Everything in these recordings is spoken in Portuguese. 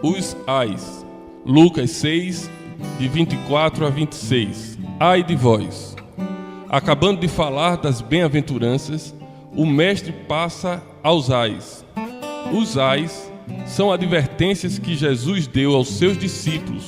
Os ais. Lucas 6, de 24 a 26. Ai de vós! Acabando de falar das bem-aventuranças, o mestre passa aos ais. Os ais são advertências que Jesus deu aos seus discípulos,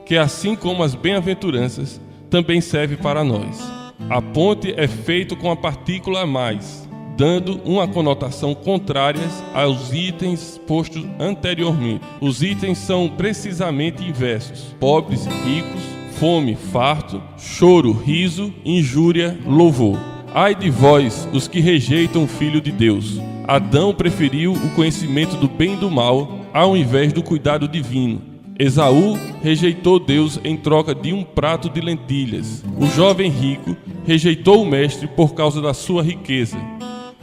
que assim como as bem-aventuranças, também serve para nós. A ponte é feita com a partícula mais, dando uma conotação contrária aos itens postos anteriormente. Os itens são precisamente inversos: pobres, ricos, fome, farto, choro, riso, injúria, louvor. Ai de vós, os que rejeitam o Filho de Deus. Adão preferiu o conhecimento do bem e do mal ao invés do cuidado divino. Esaú rejeitou Deus em troca de um prato de lentilhas. O jovem rico rejeitou o mestre por causa da sua riqueza.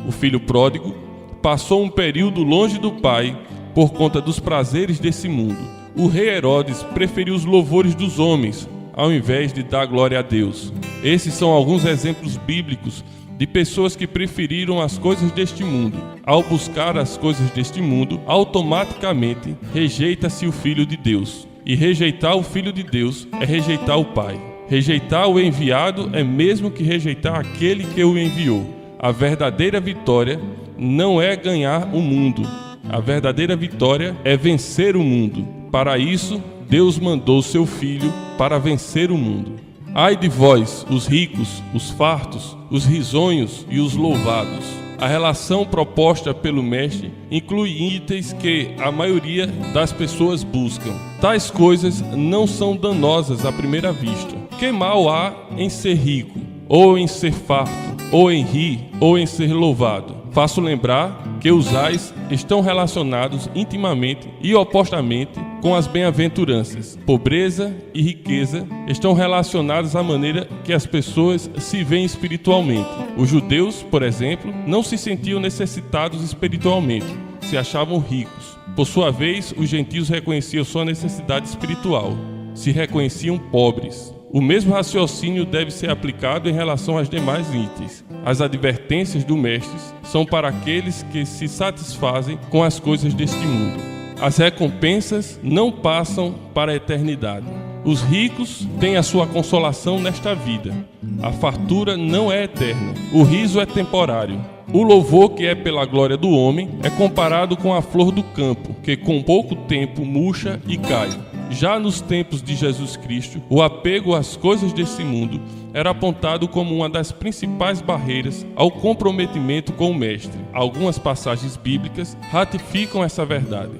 O filho pródigo passou um período longe do pai por conta dos prazeres desse mundo. O rei Herodes preferiu os louvores dos homens ao invés de dar glória a Deus. Esses são alguns exemplos bíblicos de pessoas que preferiram as coisas deste mundo. Ao buscar as coisas deste mundo, automaticamente rejeita-se o Filho de Deus. E rejeitar o Filho de Deus é rejeitar o Pai. Rejeitar o enviado é mesmo que rejeitar aquele que o enviou. A verdadeira vitória não é ganhar o mundo. A verdadeira vitória é vencer o mundo. Para isso, Deus mandou seu Filho para vencer o mundo. Ai de vós, os ricos, os fartos, os risonhos e os louvados. A relação proposta pelo mestre inclui itens que a maioria das pessoas buscam. Tais coisas não são danosas à primeira vista. Que mal há em ser rico, ou em ser farto, ou em rir, ou em ser louvado? Faço lembrar que os ais estão relacionados intimamente e opostamente com as bem-aventuranças. Pobreza e riqueza estão relacionadas à maneira que as pessoas se veem espiritualmente. Os judeus, por exemplo, não se sentiam necessitados espiritualmente, se achavam ricos. Por sua vez, os gentios reconheciam sua necessidade espiritual, se reconheciam pobres. O mesmo raciocínio deve ser aplicado em relação aos demais itens. As advertências do mestre são para aqueles que se satisfazem com as coisas deste mundo. As recompensas não passam para a eternidade. Os ricos têm a sua consolação nesta vida. A fartura não é eterna. O riso é temporário. O louvor que é pela glória do homem é comparado com a flor do campo, que com pouco tempo murcha e cai. Já nos tempos de Jesus Cristo, o apego às coisas desse mundo era apontado como uma das principais barreiras ao comprometimento com o Mestre. Algumas passagens bíblicas ratificam essa verdade.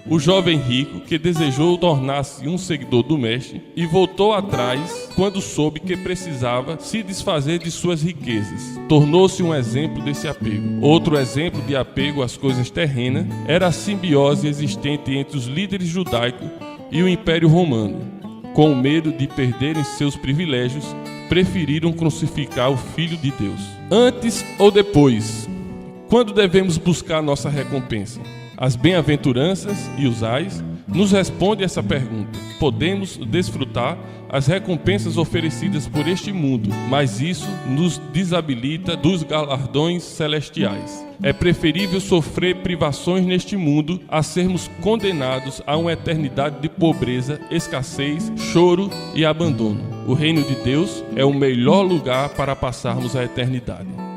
O jovem rico que desejou tornar-se um seguidor do Mestre e voltou atrás quando soube que precisava se desfazer de suas riquezas. Tornou-se um exemplo desse apego. Outro exemplo de apego às coisas terrenas era a simbiose existente entre os líderes judaicos e o Império Romano. Com medo de perderem seus privilégios, preferiram crucificar o Filho de Deus. Antes ou depois? Quando devemos buscar nossa recompensa? As bem-aventuranças e os ais nos respondem essa pergunta. Podemos desfrutar as recompensas oferecidas por este mundo, mas isso nos desabilita dos galardões celestiais. É preferível sofrer privações neste mundo a sermos condenados a uma eternidade de pobreza, escassez, choro e abandono. O reino de Deus é o melhor lugar para passarmos a eternidade.